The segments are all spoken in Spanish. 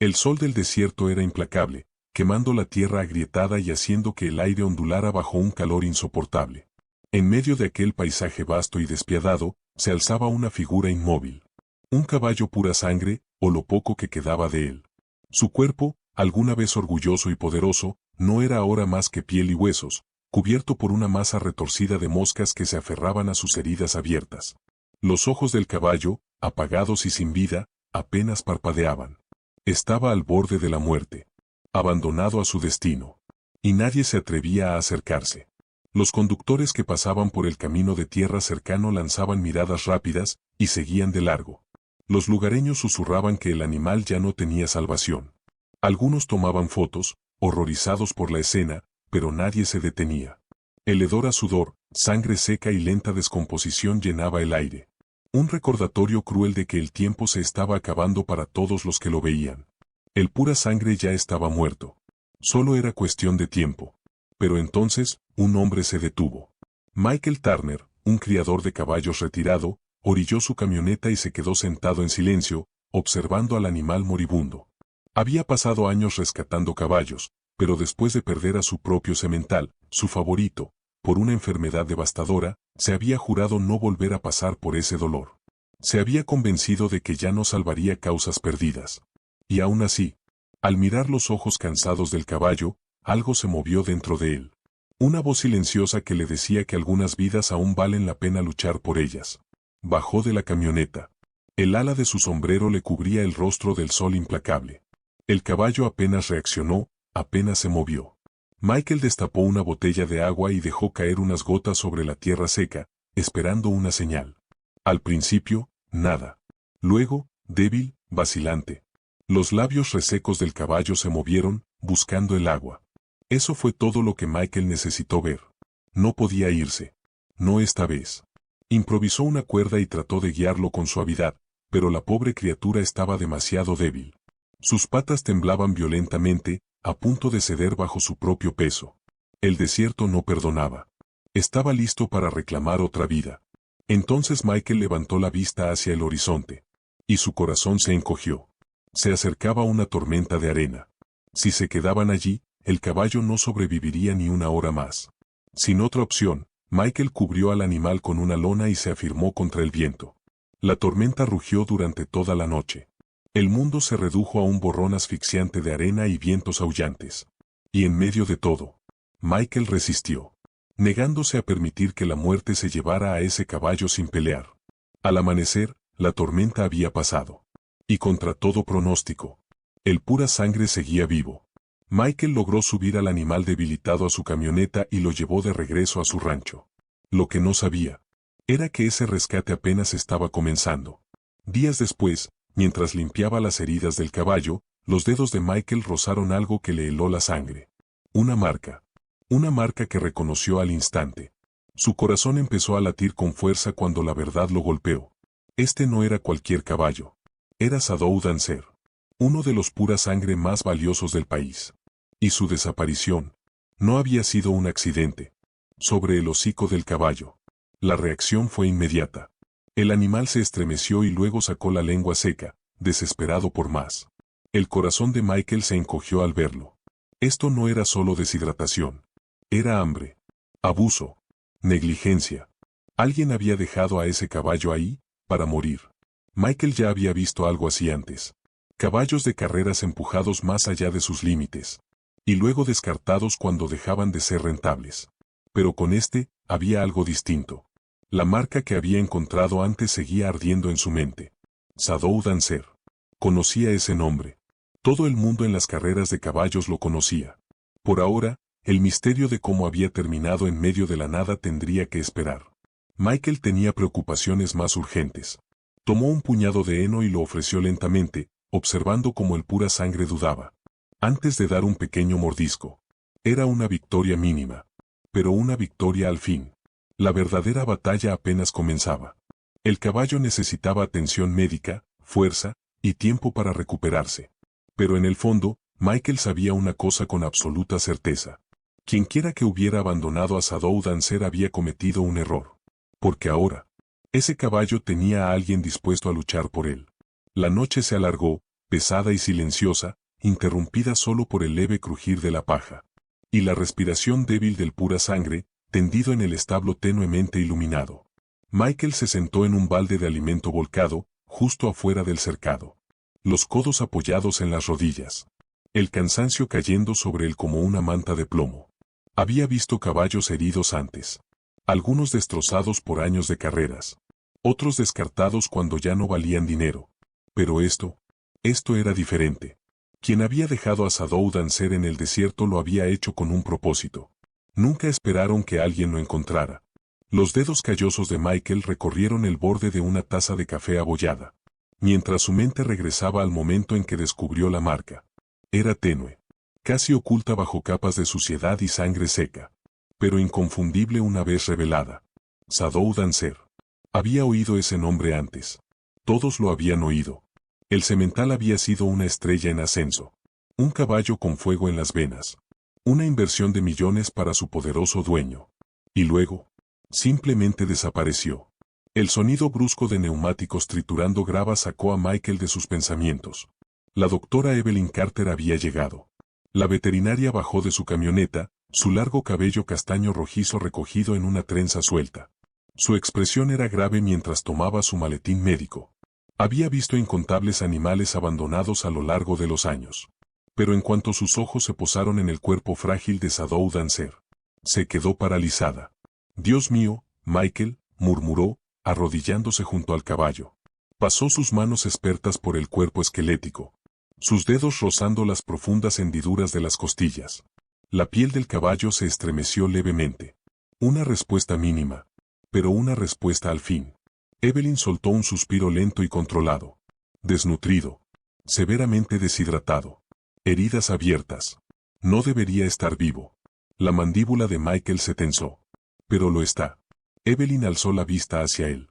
El sol del desierto era implacable, quemando la tierra agrietada y haciendo que el aire ondulara bajo un calor insoportable. En medio de aquel paisaje vasto y despiadado, se alzaba una figura inmóvil. Un caballo pura sangre, o lo poco que quedaba de él. Su cuerpo, alguna vez orgulloso y poderoso, no era ahora más que piel y huesos, cubierto por una masa retorcida de moscas que se aferraban a sus heridas abiertas. Los ojos del caballo, apagados y sin vida, apenas parpadeaban. Estaba al borde de la muerte, abandonado a su destino. Y nadie se atrevía a acercarse. Los conductores que pasaban por el camino de tierra cercano lanzaban miradas rápidas, y seguían de largo. Los lugareños susurraban que el animal ya no tenía salvación. Algunos tomaban fotos, horrorizados por la escena, pero nadie se detenía. El hedor a sudor, sangre seca y lenta descomposición llenaba el aire. Un recordatorio cruel de que el tiempo se estaba acabando para todos los que lo veían. El pura sangre ya estaba muerto. Solo era cuestión de tiempo. Pero entonces, un hombre se detuvo. Michael Turner, un criador de caballos retirado, orilló su camioneta y se quedó sentado en silencio, observando al animal moribundo. Había pasado años rescatando caballos, pero después de perder a su propio semental, su favorito, por una enfermedad devastadora, se había jurado no volver a pasar por ese dolor. Se había convencido de que ya no salvaría causas perdidas. Y aún así, al mirar los ojos cansados del caballo, algo se movió dentro de él. Una voz silenciosa que le decía que algunas vidas aún valen la pena luchar por ellas. Bajó de la camioneta. El ala de su sombrero le cubría el rostro del sol implacable. El caballo apenas reaccionó, apenas se movió. Michael destapó una botella de agua y dejó caer unas gotas sobre la tierra seca, esperando una señal. Al principio, nada. Luego, débil, vacilante. Los labios resecos del caballo se movieron, buscando el agua. Eso fue todo lo que Michael necesitó ver. No podía irse. No esta vez. Improvisó una cuerda y trató de guiarlo con suavidad, pero la pobre criatura estaba demasiado débil. Sus patas temblaban violentamente, a punto de ceder bajo su propio peso. El desierto no perdonaba. Estaba listo para reclamar otra vida. Entonces Michael levantó la vista hacia el horizonte. Y su corazón se encogió. Se acercaba una tormenta de arena. Si se quedaban allí, el caballo no sobreviviría ni una hora más. Sin otra opción, Michael cubrió al animal con una lona y se afirmó contra el viento. La tormenta rugió durante toda la noche. El mundo se redujo a un borrón asfixiante de arena y vientos aullantes. Y en medio de todo, Michael resistió, negándose a permitir que la muerte se llevara a ese caballo sin pelear. Al amanecer, la tormenta había pasado. Y contra todo pronóstico, el pura sangre seguía vivo. Michael logró subir al animal debilitado a su camioneta y lo llevó de regreso a su rancho. Lo que no sabía era que ese rescate apenas estaba comenzando. Días después, mientras limpiaba las heridas del caballo, los dedos de Michael rozaron algo que le heló la sangre. Una marca. Una marca que reconoció al instante. Su corazón empezó a latir con fuerza cuando la verdad lo golpeó. Este no era cualquier caballo. Era Sadou Dancer, uno de los pura sangre más valiosos del país. Y su desaparición no había sido un accidente. Sobre el hocico del caballo. La reacción fue inmediata. El animal se estremeció y luego sacó la lengua seca, desesperado por más. El corazón de Michael se encogió al verlo. Esto no era solo deshidratación. Era hambre. Abuso. Negligencia. Alguien había dejado a ese caballo ahí, para morir. Michael ya había visto algo así antes. Caballos de carreras empujados más allá de sus límites. Y luego descartados cuando dejaban de ser rentables. Pero con este, había algo distinto. La marca que había encontrado antes seguía ardiendo en su mente. Sadou Dancer. Conocía ese nombre. Todo el mundo en las carreras de caballos lo conocía. Por ahora, el misterio de cómo había terminado en medio de la nada tendría que esperar. Michael tenía preocupaciones más urgentes. Tomó un puñado de heno y lo ofreció lentamente, observando cómo el pura sangre dudaba. Antes de dar un pequeño mordisco. Era una victoria mínima. Pero una victoria al fin. La verdadera batalla apenas comenzaba. El caballo necesitaba atención médica, fuerza, y tiempo para recuperarse. Pero en el fondo, Michael sabía una cosa con absoluta certeza. Quienquiera que hubiera abandonado a Sadou Dancer había cometido un error. Porque ahora, ese caballo tenía a alguien dispuesto a luchar por él. La noche se alargó, pesada y silenciosa, interrumpida solo por el leve crujir de la paja. Y la respiración débil del pura sangre, tendido en el establo tenuemente iluminado. Michael se sentó en un balde de alimento volcado, justo afuera del cercado. Los codos apoyados en las rodillas. El cansancio cayendo sobre él como una manta de plomo. Había visto caballos heridos antes. Algunos destrozados por años de carreras. Otros descartados cuando ya no valían dinero. Pero esto era diferente. Quien había dejado a Sadou Dancer en el desierto lo había hecho con un propósito. Nunca esperaron que alguien lo encontrara. Los dedos callosos de Michael recorrieron el borde de una taza de café abollada. Mientras su mente regresaba al momento en que descubrió la marca. Era tenue. Casi oculta bajo capas de suciedad y sangre seca. Pero inconfundible una vez revelada. Sadou Dancer. Había oído ese nombre antes. Todos lo habían oído. El semental había sido una estrella en ascenso. Un caballo con fuego en las venas. Una inversión de millones para su poderoso dueño. Y luego, simplemente desapareció. El sonido brusco de neumáticos triturando grava sacó a Michael de sus pensamientos. La doctora Evelyn Carter había llegado. La veterinaria bajó de su camioneta, su largo cabello castaño rojizo recogido en una trenza suelta. Su expresión era grave mientras tomaba su maletín médico. Había visto incontables animales abandonados a lo largo de los años. Pero en cuanto sus ojos se posaron en el cuerpo frágil de Sadou Dancer, se quedó paralizada. «Dios mío, Michael», murmuró, arrodillándose junto al caballo. Pasó sus manos expertas por el cuerpo esquelético, sus dedos rozando las profundas hendiduras de las costillas. La piel del caballo se estremeció levemente. Una respuesta mínima, pero una respuesta al fin. Evelyn soltó un suspiro lento y controlado. Desnutrido. Severamente deshidratado. Heridas abiertas. No debería estar vivo. La mandíbula de Michael se tensó. Pero lo está. Evelyn alzó la vista hacia él.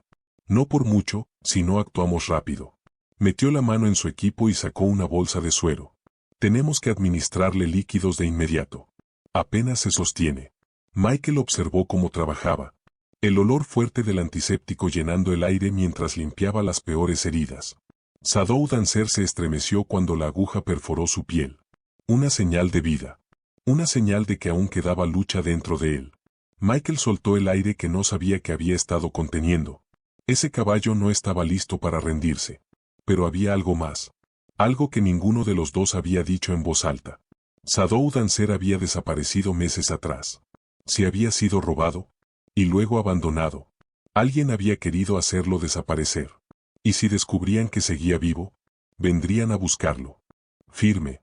No por mucho, si no actuamos rápido. Metió la mano en su equipo y sacó una bolsa de suero. Tenemos que administrarle líquidos de inmediato. Apenas se sostiene. Michael observó cómo trabajaba. El olor fuerte del antiséptico llenando el aire mientras limpiaba las peores heridas. Sadou Dancer se estremeció cuando la aguja perforó su piel. Una señal de vida. Una señal de que aún quedaba lucha dentro de él. Michael soltó el aire que no sabía que había estado conteniendo. Ese caballo no estaba listo para rendirse. Pero había algo más. Algo que ninguno de los dos había dicho en voz alta. Sadou Dancer había desaparecido meses atrás. Si había sido robado y luego abandonado. Alguien había querido hacerlo desaparecer. Y si descubrían que seguía vivo, vendrían a buscarlo. Firme.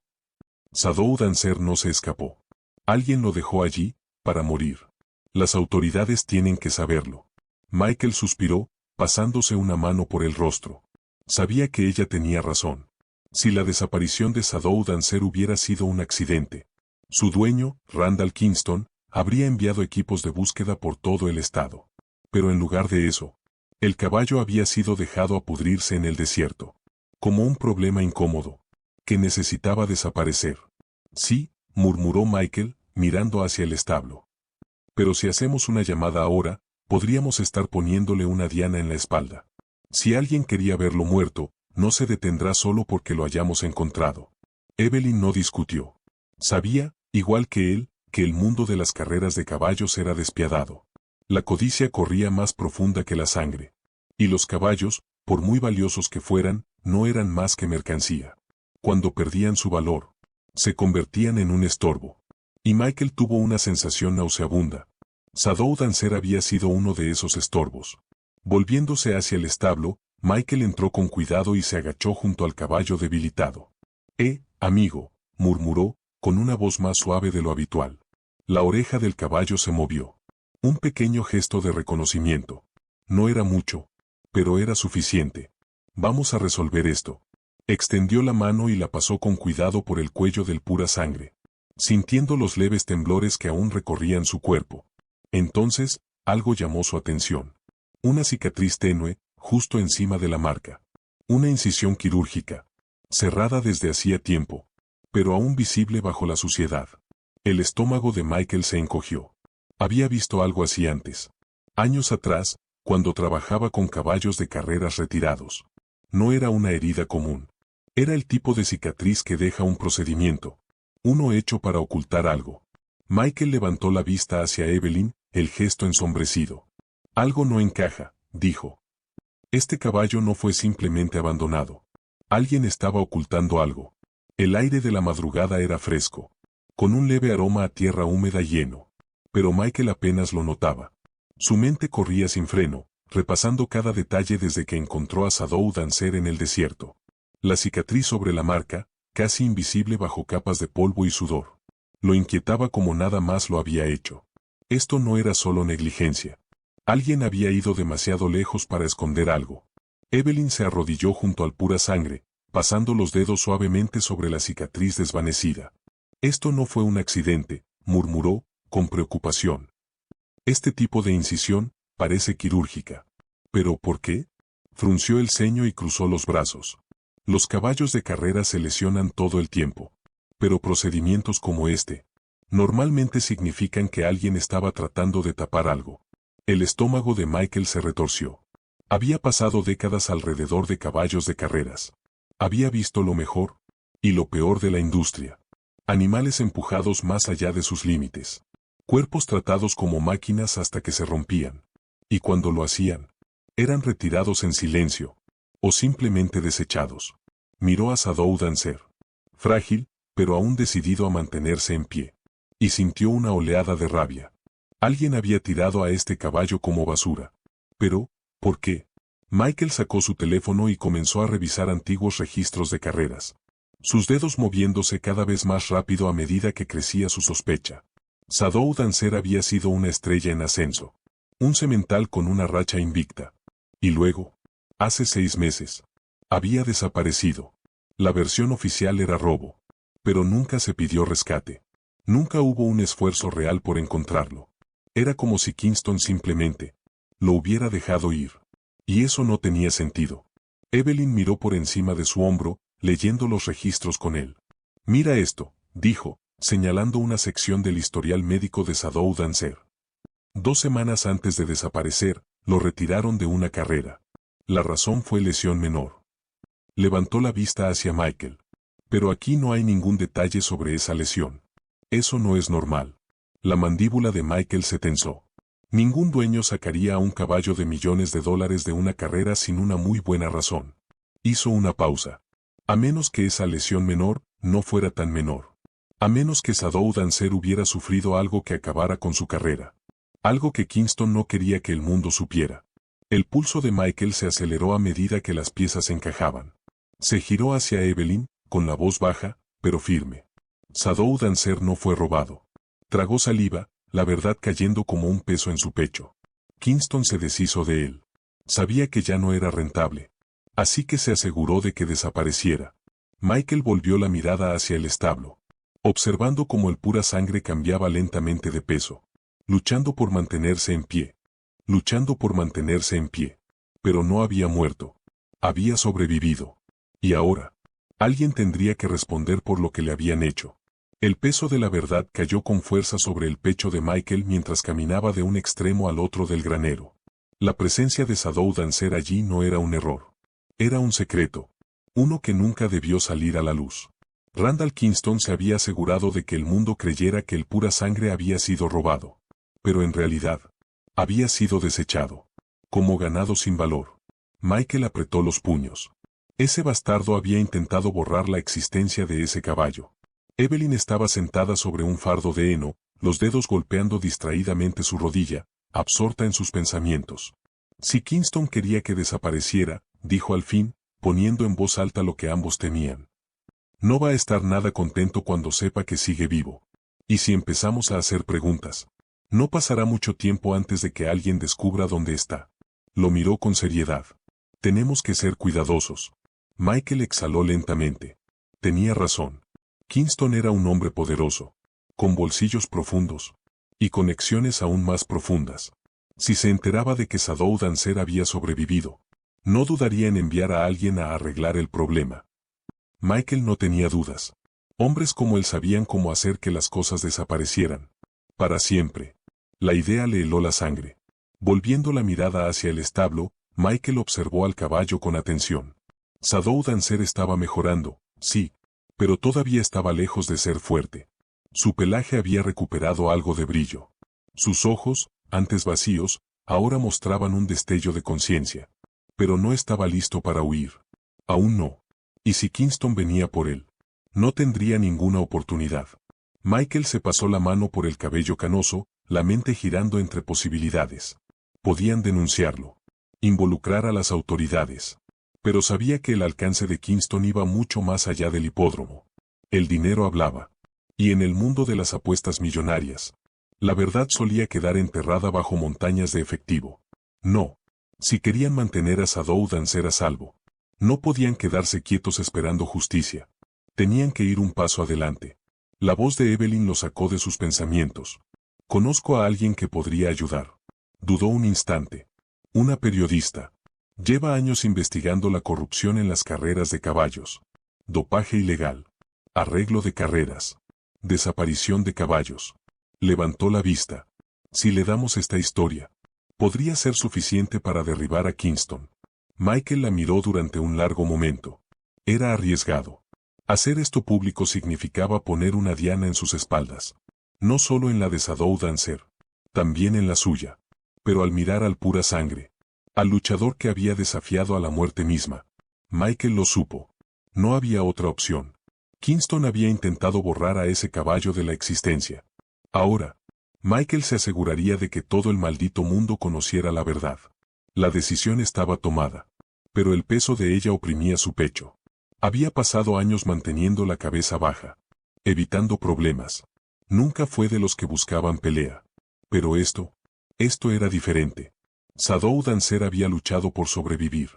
Sadou Dancer no se escapó. Alguien lo dejó allí, para morir. Las autoridades tienen que saberlo. Michael suspiró, pasándose una mano por el rostro. Sabía que ella tenía razón. Si la desaparición de Sadou Dancer hubiera sido un accidente, su dueño, Randall Kingston, habría enviado equipos de búsqueda por todo el estado. Pero en lugar de eso, el caballo había sido dejado a pudrirse en el desierto. Como un problema incómodo, que necesitaba desaparecer. Sí, murmuró Michael, mirando hacia el establo. Pero si hacemos una llamada ahora, podríamos estar poniéndole una diana en la espalda. Si alguien quería verlo muerto, no se detendrá solo porque lo hayamos encontrado. Evelyn no discutió. Sabía, igual que él, que el mundo de las carreras de caballos era despiadado. La codicia corría más profunda que la sangre. Y los caballos, por muy valiosos que fueran, no eran más que mercancía. Cuando perdían su valor, se convertían en un estorbo. Y Michael tuvo una sensación nauseabunda. Sadou Dancer había sido uno de esos estorbos. Volviéndose hacia el establo, Michael entró con cuidado y se agachó junto al caballo debilitado. Amigo», murmuró, con una voz más suave de lo habitual. La oreja del caballo se movió. Un pequeño gesto de reconocimiento. No era mucho, pero era suficiente. «Vamos a resolver esto». Extendió la mano y la pasó con cuidado por el cuello del pura sangre, sintiendo los leves temblores que aún recorrían su cuerpo. Entonces, algo llamó su atención. Una cicatriz tenue, justo encima de la marca. Una incisión quirúrgica, cerrada desde hacía tiempo, pero aún visible bajo la suciedad. El estómago de Michael se encogió. Había visto algo así antes. Años atrás, cuando trabajaba con caballos de carreras retirados. No era una herida común. Era el tipo de cicatriz que deja un procedimiento. Uno hecho para ocultar algo. Michael levantó la vista hacia Evelyn, el gesto ensombrecido. Algo no encaja, dijo. Este caballo no fue simplemente abandonado. Alguien estaba ocultando algo. El aire de la madrugada era fresco, con un leve aroma a tierra húmeda y heno. Pero Michael apenas lo notaba. Su mente corría sin freno, repasando cada detalle desde que encontró a Sadou Dancer en el desierto. La cicatriz sobre la marca, casi invisible bajo capas de polvo y sudor. Lo inquietaba como nada más lo había hecho. Esto no era solo negligencia. Alguien había ido demasiado lejos para esconder algo. Evelyn se arrodilló junto al pura sangre, pasando los dedos suavemente sobre la cicatriz desvanecida. Esto no fue un accidente, murmuró, con preocupación. Este tipo de incisión parece quirúrgica. ¿Pero por qué? Frunció el ceño y cruzó los brazos. Los caballos de carrera se lesionan todo el tiempo. Pero procedimientos como este, normalmente significan que alguien estaba tratando de tapar algo. El estómago de Michael se retorció. Había pasado décadas alrededor de caballos de carreras. Había visto lo mejor y lo peor de la industria. Animales empujados más allá de sus límites. Cuerpos tratados como máquinas hasta que se rompían. Y cuando lo hacían, eran retirados en silencio, o simplemente desechados. Miró a Sadou Dancer. Frágil, pero aún decidido a mantenerse en pie. Y sintió una oleada de rabia. Alguien había tirado a este caballo como basura. Pero, ¿por qué? Michael sacó su teléfono y comenzó a revisar antiguos registros de carreras. Sus dedos moviéndose cada vez más rápido a medida que crecía su sospecha. Sadou Dancer había sido una estrella en ascenso. Un semental con una racha invicta. Y luego, hace 6 meses, había desaparecido. La versión oficial era robo. Pero nunca se pidió rescate. Nunca hubo un esfuerzo real por encontrarlo. Era como si Kingston simplemente lo hubiera dejado ir. Y eso no tenía sentido. Evelyn miró por encima de su hombro, leyendo los registros con él. Mira esto, dijo, señalando una sección del historial médico de Sadou Dancer. 2 semanas antes de desaparecer, lo retiraron de una carrera. La razón fue lesión menor. Levantó la vista hacia Michael. Pero aquí no hay ningún detalle sobre esa lesión. Eso no es normal. La mandíbula de Michael se tensó. Ningún dueño sacaría a un caballo de millones de dólares de una carrera sin una muy buena razón. Hizo una pausa. A menos que esa lesión menor no fuera tan menor. A menos que Sadou Dancer hubiera sufrido algo que acabara con su carrera. Algo que Kingston no quería que el mundo supiera. El pulso de Michael se aceleró a medida que las piezas encajaban. Se giró hacia Evelyn, con la voz baja, pero firme. Sadou Dancer no fue robado. Tragó saliva, la verdad cayendo como un peso en su pecho. Kingston se deshizo de él. Sabía que ya no era rentable. Así que se aseguró de que desapareciera. Michael volvió la mirada hacia el establo, observando cómo el pura sangre cambiaba lentamente de peso. Luchando por mantenerse en pie. Luchando por mantenerse en pie. Pero no había muerto. Había sobrevivido. Y ahora, alguien tendría que responder por lo que le habían hecho. El peso de la verdad cayó con fuerza sobre el pecho de Michael mientras caminaba de un extremo al otro del granero. La presencia de Sadou Dancer allí no era un error. Era un secreto. Uno que nunca debió salir a la luz. Randall Kingston se había asegurado de que el mundo creyera que el pura sangre había sido robado. Pero en realidad, había sido desechado. Como ganado sin valor. Michael apretó los puños. Ese bastardo había intentado borrar la existencia de ese caballo. Evelyn estaba sentada sobre un fardo de heno, los dedos golpeando distraídamente su rodilla, absorta en sus pensamientos. Si Kingston quería que desapareciera, dijo al fin, poniendo en voz alta lo que ambos temían. No va a estar nada contento cuando sepa que sigue vivo. Y si empezamos a hacer preguntas, no pasará mucho tiempo antes de que alguien descubra dónde está. Lo miró con seriedad. Tenemos que ser cuidadosos. Michael exhaló lentamente. Tenía razón. Kingston era un hombre poderoso, con bolsillos profundos, y conexiones aún más profundas. Si se enteraba de que Sadou Dancer había sobrevivido, no dudaría en enviar a alguien a arreglar el problema. Michael no tenía dudas. Hombres como él sabían cómo hacer que las cosas desaparecieran. Para siempre. La idea le heló la sangre. Volviendo la mirada hacia el establo, Michael observó al caballo con atención. Shadow Dancer estaba mejorando, sí, pero todavía estaba lejos de ser fuerte. Su pelaje había recuperado algo de brillo. Sus ojos, antes vacíos, ahora mostraban un destello de conciencia. Pero no estaba listo para huir. Aún no. ¿Y si Kingston venía por él? No tendría ninguna oportunidad. Michael se pasó la mano por el cabello canoso, la mente girando entre posibilidades. Podían denunciarlo. Involucrar a las autoridades. Pero sabía que el alcance de Kingston iba mucho más allá del hipódromo. El dinero hablaba. Y en el mundo de las apuestas millonarias, la verdad solía quedar enterrada bajo montañas de efectivo. No. Si querían mantener a Shadow Dancer a salvo, no podían quedarse quietos esperando justicia. Tenían que ir un paso adelante. La voz de Evelyn lo sacó de sus pensamientos. Conozco a alguien que podría ayudar. Dudó un instante. Una periodista. Lleva años investigando la corrupción en las carreras de caballos. Dopaje ilegal. Arreglo de carreras. Desaparición de caballos. Levantó la vista. Si le damos esta historia, podría ser suficiente para derribar a Kingston. Michael la miró durante un largo momento. Era arriesgado. Hacer esto público significaba poner una diana en sus espaldas. No solo en la de Shadow Dancer, también en la suya. Pero al mirar al pura sangre, al luchador que había desafiado a la muerte misma, Michael lo supo. No había otra opción. Kingston había intentado borrar a ese caballo de la existencia. Ahora, Michael se aseguraría de que todo el maldito mundo conociera la verdad. La decisión estaba tomada, pero el peso de ella oprimía su pecho. Había pasado años manteniendo la cabeza baja, evitando problemas. Nunca fue de los que buscaban pelea. Pero esto era diferente. Shadow Dancer había luchado por sobrevivir.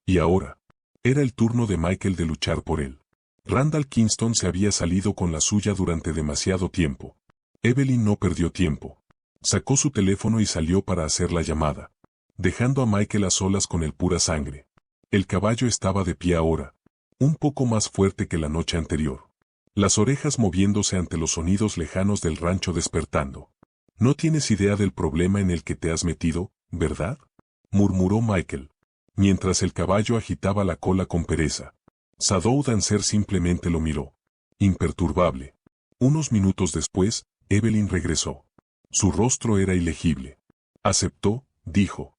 Y ahora, era el turno de Michael de luchar por él. Randall Kingston se había salido con la suya durante demasiado tiempo. Evelyn no perdió tiempo. Sacó su teléfono y salió para hacer la llamada, dejando a Michael a solas con el pura sangre. El caballo estaba de pie ahora, un poco más fuerte que la noche anterior. Las orejas moviéndose ante los sonidos lejanos del rancho despertando. No tienes idea del problema en el que te has metido, ¿verdad?, murmuró Michael, mientras el caballo agitaba la cola con pereza. Shadow Dancer simplemente lo miró, imperturbable. Unos minutos después, Evelyn regresó. Su rostro era ilegible. Aceptó, dijo.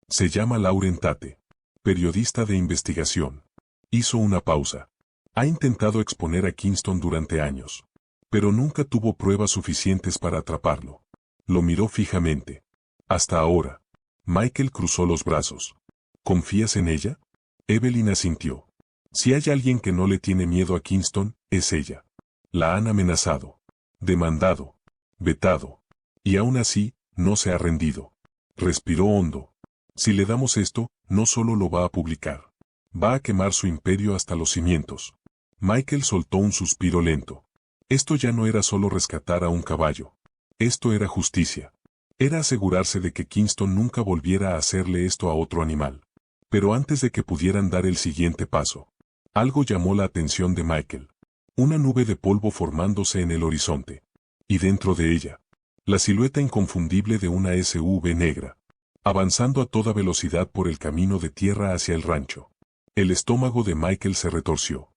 Se llama Lauren Tate, periodista de investigación. Hizo una pausa. Ha intentado exponer a Kingston durante años, pero nunca tuvo pruebas suficientes para atraparlo. Lo miró fijamente. Hasta ahora. Michael cruzó los brazos. ¿Confías en ella? Evelyn asintió. Si hay alguien que no le tiene miedo a Kingston, es ella. La han amenazado, demandado, vetado. Y aún así, no se ha rendido. Respiró hondo. Si le damos esto, no solo lo va a publicar. Va a quemar su imperio hasta los cimientos. Michael soltó un suspiro lento. Esto ya no era solo rescatar a un caballo. Esto era justicia. Era asegurarse de que Kingston nunca volviera a hacerle esto a otro animal. Pero antes de que pudieran dar el siguiente paso, algo llamó la atención de Michael. Una nube de polvo formándose en el horizonte. Y dentro de ella, la silueta inconfundible de una SUV negra, avanzando a toda velocidad por el camino de tierra hacia el rancho. El estómago de Michael se retorció.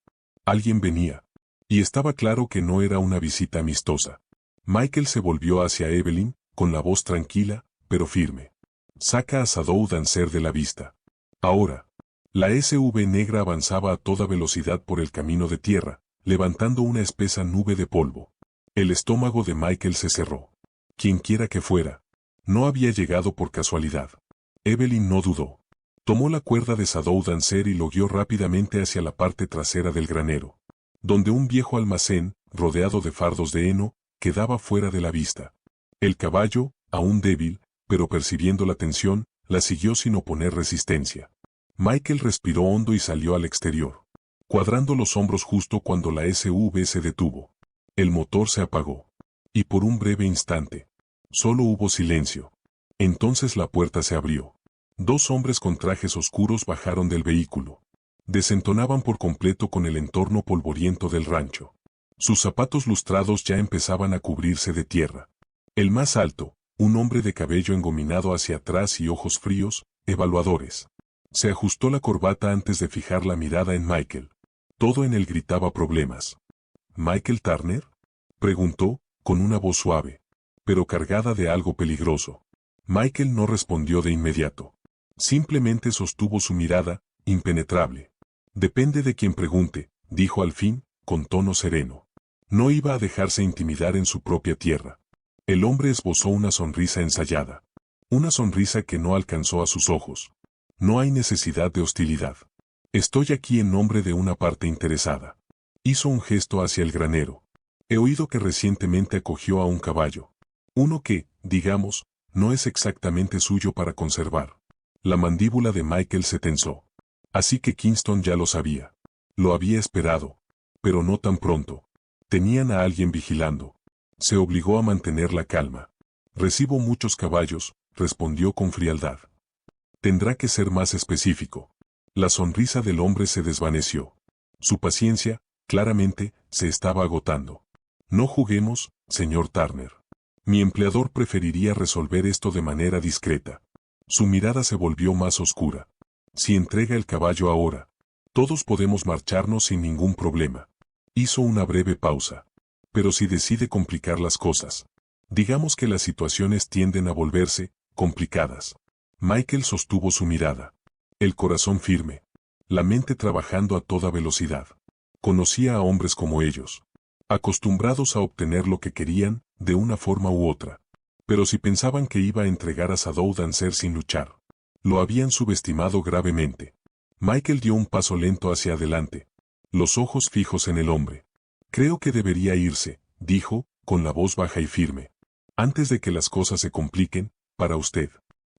Alguien venía. Y estaba claro que no era una visita amistosa. Michael se volvió hacia Evelyn, con la voz tranquila, pero firme. Saca a Shadow Dancer de la vista. Ahora. La SUV negra avanzaba a toda velocidad por el camino de tierra, levantando una espesa nube de polvo. El estómago de Michael se cerró. Quienquiera que fuera, no había llegado por casualidad. Evelyn no dudó. Tomó la cuerda de Shadow Dancer y lo guió rápidamente hacia la parte trasera del granero, donde un viejo almacén, rodeado de fardos de heno, quedaba fuera de la vista. El caballo, aún débil, pero percibiendo la tensión, la siguió sin oponer resistencia. Michael respiró hondo y salió al exterior, cuadrando los hombros justo cuando la SUV se detuvo. El motor se apagó. Y por un breve instante, solo hubo silencio. Entonces la puerta se abrió. Dos hombres con trajes oscuros bajaron del vehículo. Desentonaban por completo con el entorno polvoriento del rancho. Sus zapatos lustrados ya empezaban a cubrirse de tierra. El más alto, un hombre de cabello engominado hacia atrás y ojos fríos, evaluadores. Se ajustó la corbata antes de fijar la mirada en Michael. Todo en él gritaba problemas. ¿Michael Turner?, preguntó, con una voz suave, pero cargada de algo peligroso. Michael no respondió de inmediato. Simplemente sostuvo su mirada, impenetrable. Depende de quien pregunte, dijo al fin, con tono sereno. No iba a dejarse intimidar en su propia tierra. El hombre esbozó una sonrisa ensayada. Una sonrisa que no alcanzó a sus ojos. No hay necesidad de hostilidad. Estoy aquí en nombre de una parte interesada. Hizo un gesto hacia el granero. He oído que recientemente acogió a un caballo. Uno que, digamos, no es exactamente suyo para conservar. La mandíbula de Michael se tensó. Así que Kingston ya lo sabía. Lo había esperado. Pero no tan pronto. Tenían a alguien vigilando. Se obligó a mantener la calma. Recibo muchos caballos, respondió con frialdad. Tendrá que ser más específico. La sonrisa del hombre se desvaneció. Su paciencia, claramente, se estaba agotando. No juguemos, señor Turner. Mi empleador preferiría resolver esto de manera discreta. Su mirada se volvió más oscura. Si entrega el caballo ahora, todos podemos marcharnos sin ningún problema. Hizo una breve pausa. Pero si decide complicar las cosas, digamos que las situaciones tienden a volverse complicadas. Michael sostuvo su mirada. El corazón firme. La mente trabajando a toda velocidad. Conocía a hombres como ellos. Acostumbrados a obtener lo que querían, de una forma u otra. Pero si pensaban que iba a entregar a Shadow Dancer sin luchar, lo habían subestimado gravemente. Michael dio un paso lento hacia adelante. Los ojos fijos en el hombre. Creo que debería irse, dijo, con la voz baja y firme. Antes de que las cosas se compliquen, para usted.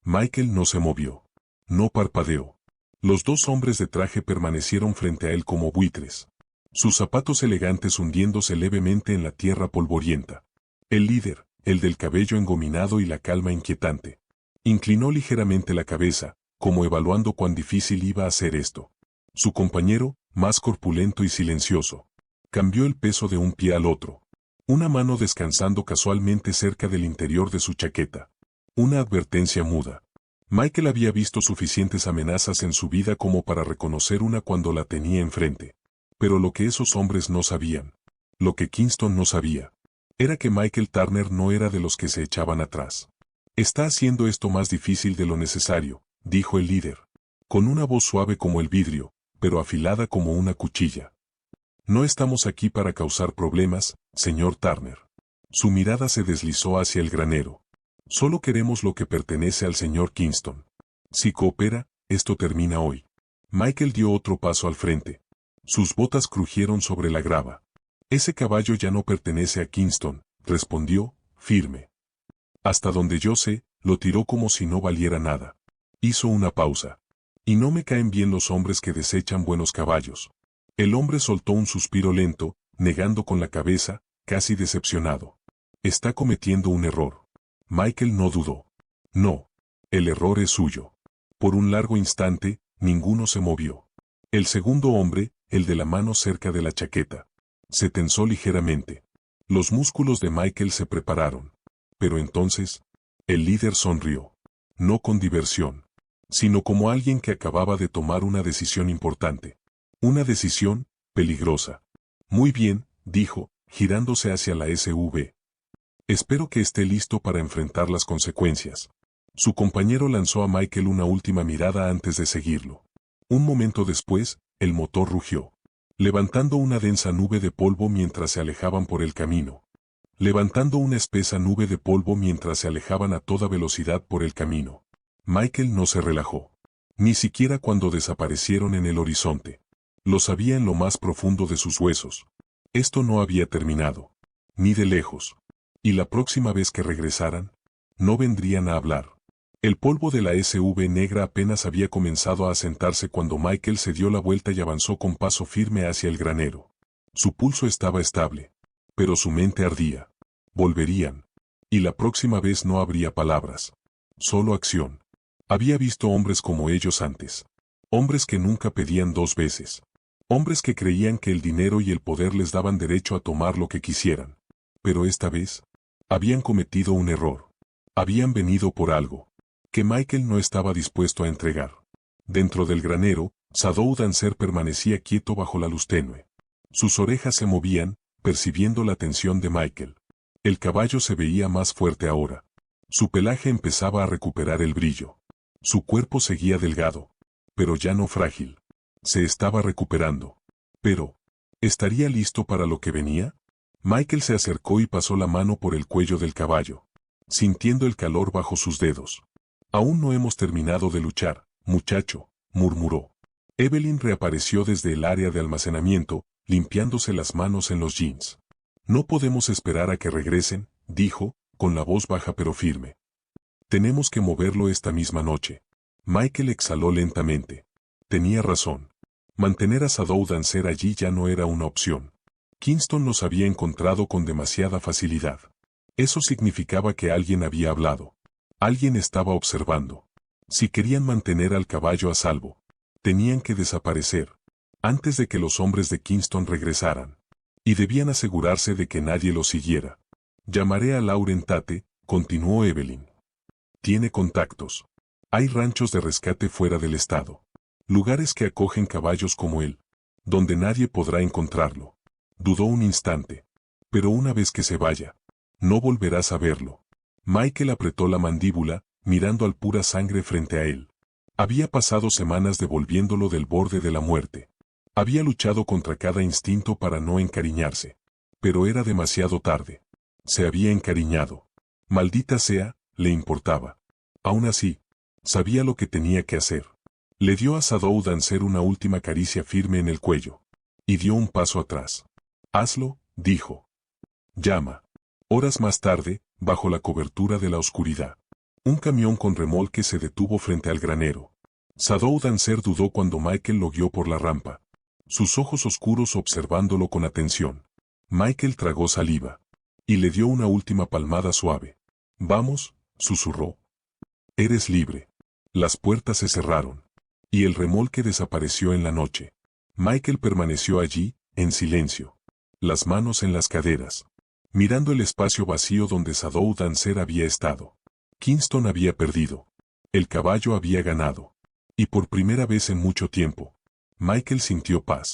Michael no se movió. No parpadeó. Los dos hombres de traje permanecieron frente a él como buitres. Sus zapatos elegantes hundiéndose levemente en la tierra polvorienta. El líder, el del cabello engominado y la calma inquietante. Inclinó ligeramente la cabeza, como evaluando cuán difícil iba a ser esto. Su compañero, más corpulento y silencioso, cambió el peso de un pie al otro. Una mano descansando casualmente cerca del interior de su chaqueta. Una advertencia muda. Michael había visto suficientes amenazas en su vida como para reconocer una cuando la tenía enfrente. Pero lo que esos hombres no sabían, lo que Kingston no sabía, era que Michael Turner no era de los que se echaban atrás. Está haciendo esto más difícil de lo necesario, dijo el líder, con una voz suave como el vidrio, pero afilada como una cuchilla. No estamos aquí para causar problemas, señor Turner. Su mirada se deslizó hacia el granero. Solo queremos lo que pertenece al señor Kingston. Si coopera, esto termina hoy. Michael dio otro paso al frente. Sus botas crujieron sobre la grava. Ese caballo ya no pertenece a Kingston, respondió, firme. Hasta donde yo sé, lo tiró como si no valiera nada. Hizo una pausa. Y no me caen bien los hombres que desechan buenos caballos. El hombre soltó un suspiro lento, negando con la cabeza, casi decepcionado. Está cometiendo un error. Michael no dudó. No. El error es suyo. Por un largo instante, ninguno se movió. El segundo hombre, el de la mano cerca de la chaqueta, se tensó ligeramente. Los músculos de Michael se prepararon. Pero entonces, el líder sonrió. No con diversión, sino como alguien que acababa de tomar una decisión importante. Una decisión peligrosa. Muy bien, dijo, girándose hacia la SV. Espero que esté listo para enfrentar las consecuencias. Su compañero lanzó a Michael una última mirada antes de seguirlo. Un momento después, el motor rugió, levantando una densa nube de polvo mientras se alejaban por el camino. Levantando una espesa nube de polvo mientras se alejaban a toda velocidad por el camino. Michael no se relajó. Ni siquiera cuando desaparecieron en el horizonte. Lo sabía en lo más profundo de sus huesos. Esto no había terminado. Ni de lejos. Y la próxima vez que regresaran, no vendrían a hablar. El polvo de la SV negra apenas había comenzado a asentarse cuando Michael se dio la vuelta y avanzó con paso firme hacia el granero. Su pulso estaba estable. Pero su mente ardía. Volverían. Y la próxima vez no habría palabras. Solo acción. Había visto hombres como ellos antes. Hombres que nunca pedían dos veces. Hombres que creían que el dinero y el poder les daban derecho a tomar lo que quisieran. Pero esta vez, habían cometido un error. Habían venido por algo que Michael no estaba dispuesto a entregar. Dentro del granero, Shadow Dancer permanecía quieto bajo la luz tenue. Sus orejas se movían, percibiendo la tensión de Michael. El caballo se veía más fuerte ahora. Su pelaje empezaba a recuperar el brillo. Su cuerpo seguía delgado, pero ya no frágil. Se estaba recuperando. Pero, ¿estaría listo para lo que venía? Michael se acercó y pasó la mano por el cuello del caballo, sintiendo el calor bajo sus dedos. Aún no hemos terminado de luchar, muchacho, murmuró. Evelyn reapareció desde el área de almacenamiento, limpiándose las manos en los jeans. No podemos esperar a que regresen, dijo, con la voz baja pero firme. Tenemos que moverlo esta misma noche. Michael exhaló lentamente. Tenía razón. Mantener a Shadow Dancer allí ya no era una opción. Kingston los había encontrado con demasiada facilidad. Eso significaba que alguien había hablado. Alguien estaba observando. Si querían mantener al caballo a salvo, tenían que desaparecer, antes de que los hombres de Kingston regresaran. Y debían asegurarse de que nadie los siguiera. Llamaré a Lauren Tate, continuó Evelyn. Tiene contactos. Hay ranchos de rescate fuera del estado. Lugares que acogen caballos como él, donde nadie podrá encontrarlo. Dudó un instante. Pero una vez que se vaya, no volverás a verlo. Michael apretó la mandíbula, mirando al pura sangre frente a él. Había pasado semanas devolviéndolo del borde de la muerte. Había luchado contra cada instinto para no encariñarse. Pero era demasiado tarde. Se había encariñado. Maldita sea, le importaba. Aún así, sabía lo que tenía que hacer. Le dio a Shadow Dancer una última caricia firme en el cuello. Y dio un paso atrás. Hazlo, dijo. Llama. Horas más tarde, bajo la cobertura de la oscuridad, un camión con remolque se detuvo frente al granero. Shadow Dancer dudó cuando Michael lo guió por la rampa, sus ojos oscuros observándolo con atención. Michael tragó saliva y le dio una última palmada suave. Vamos, susurró. Eres libre. Las puertas se cerraron y el remolque desapareció en la noche. Michael permaneció allí, en silencio, las manos en las caderas, mirando el espacio vacío donde Shadow Dancer había estado. Kingston había perdido. El caballo había ganado. Y por primera vez en mucho tiempo, Michael sintió paz.